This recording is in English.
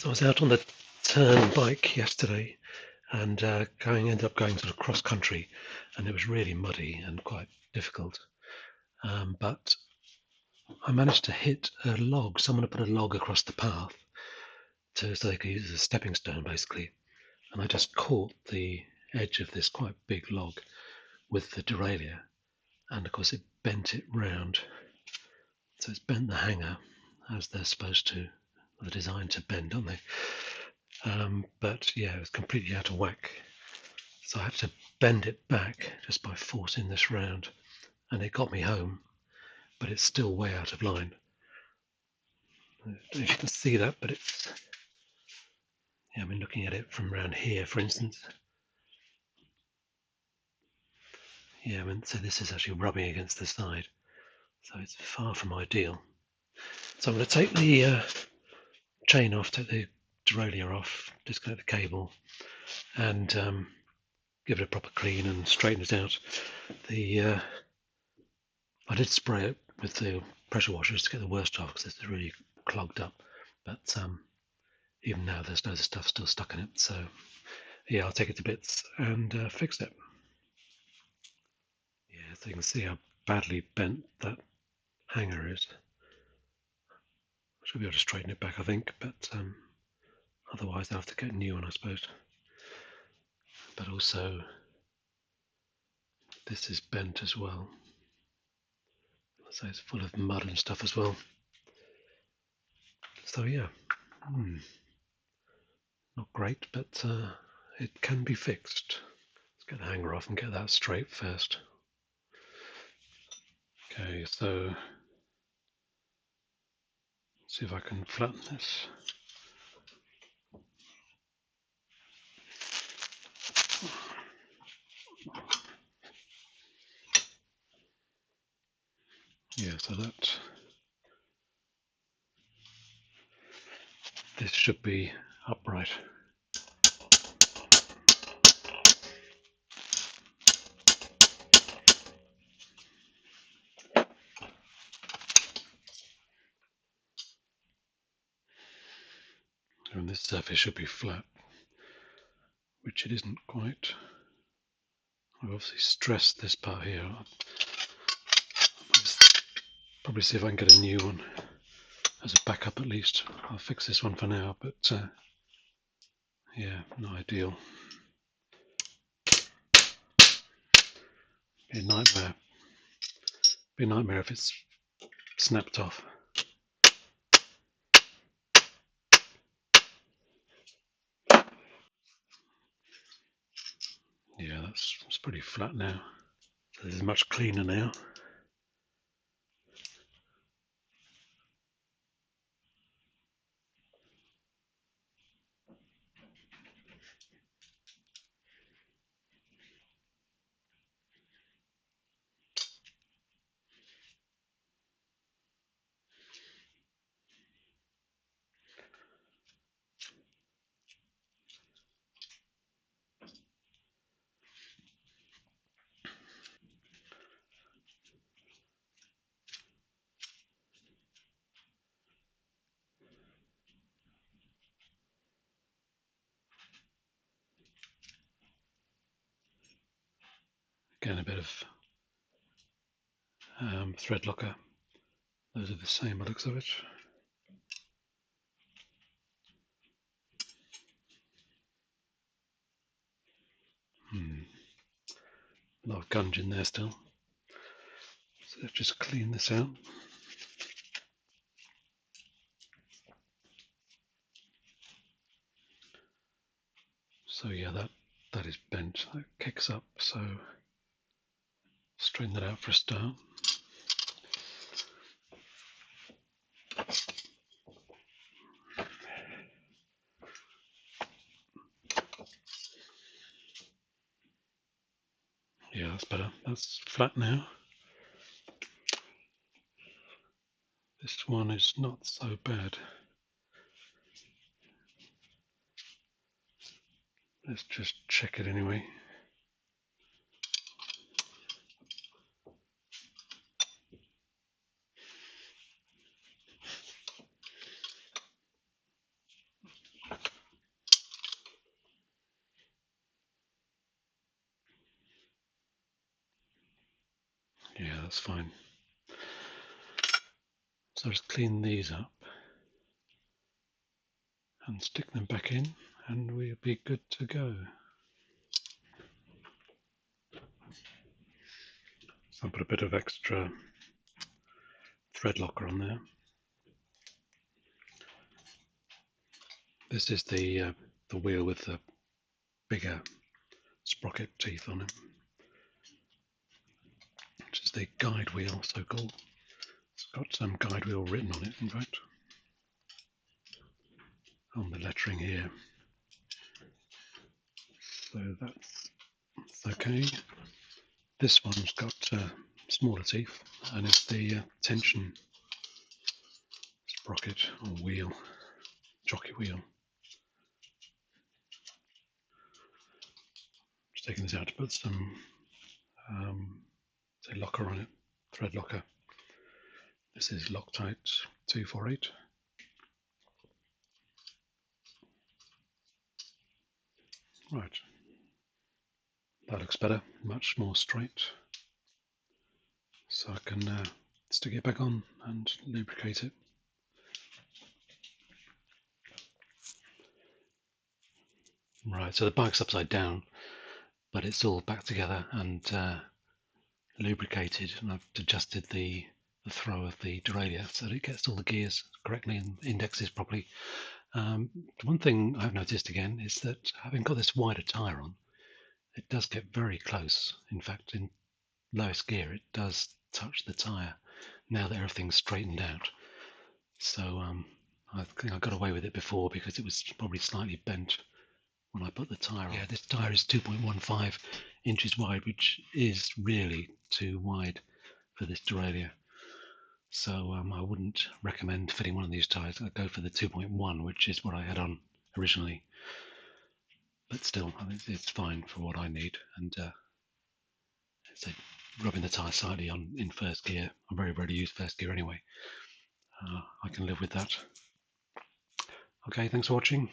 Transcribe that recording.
So I was out on the Tern bike yesterday and ended up going sort of cross country, and it was really muddy and quite difficult. But I managed to hit a log. Someone had put a log across the path so they could use it as a stepping stone, basically. And I just caught the edge of this quite big log with the derailleur, and of course it bent it round. So it's bent the hanger as they're supposed to. They're designed to bend, aren't they? But yeah, it was completely out of whack. So I had to bend it back just by forcing this round, and it got me home, but it's still way out of line. I don't know if you can see that, but it's, yeah, I mean, looking at it from around here, for instance, yeah, I mean, so this is actually rubbing against the side, so it's far from ideal. So I'm going to take the chain off, take the derailleur off, disconnect the cable, and give it a proper clean and straighten it out. I did spray it with the pressure washers to get the worst off because it's really clogged up, but even now there's loads of stuff still stuck in it. So yeah, I'll take it to bits and fix it. Yeah, so you can see how badly bent that hanger is. I should be able to straighten it back, I think, but otherwise I'll have to get a new one, I suppose. But also, this is bent as well. So it's full of mud and stuff as well. So yeah, not great, but it can be fixed. Let's get the hanger off and get that straight first. Okay, so see if I can flatten this. Yeah, so this should be upright. And this surface should be flat, which it isn't quite. I've obviously stressed this part here. I'll probably see if I can get a new one as a backup at least. I'll fix this one for now, but yeah, not ideal. Be a nightmare. Be a nightmare if it's snapped off. Yeah, that's pretty flat now. So this is much cleaner now. Again, a bit of thread locker. Those are the same by the looks of it. A lot of gunge in there still. So just clean this out. So yeah, that is bent. That kicks up. So straighten that out for a start. Yeah, that's better. That's flat now. This one is not so bad. Let's just check it anyway. Yeah, that's fine. So just clean these up and stick them back in, and we'll be good to go. So I'll put a bit of extra thread locker on there. This is the wheel with the bigger sprocket teeth on it, which is the guide wheel, so called. It's got some guide wheel written on it, in fact, on the lettering here. So that's okay. This one's got smaller teeth, and it's the tension sprocket or wheel, jockey wheel. Just taking this out to put some say locker on it, thread locker. This is Loctite 248. Right, that looks better, much more straight. So I can stick it back on and lubricate it. Right, so the bike's upside down, but it's all back together and lubricated, and I've adjusted the throw of the derailleur so that it gets all the gears correctly and indexes properly. One thing I've noticed again is that having got this wider tyre on, it does get very close. In fact, in lowest gear, it does touch the tyre now that everything's straightened out. So I think I got away with it before because it was probably slightly bent when I put the tyre on. Yeah, this tyre is 2.15 inches wide, which is really too wide for this derailleur. So I wouldn't recommend fitting one of these tyres. I'd go for the 2.1, which is what I had on originally. But still, I think it's fine for what I need. And so rubbing the tyre slightly on in first gear. I'm very rarely use first gear anyway. I can live with that. Okay, thanks for watching.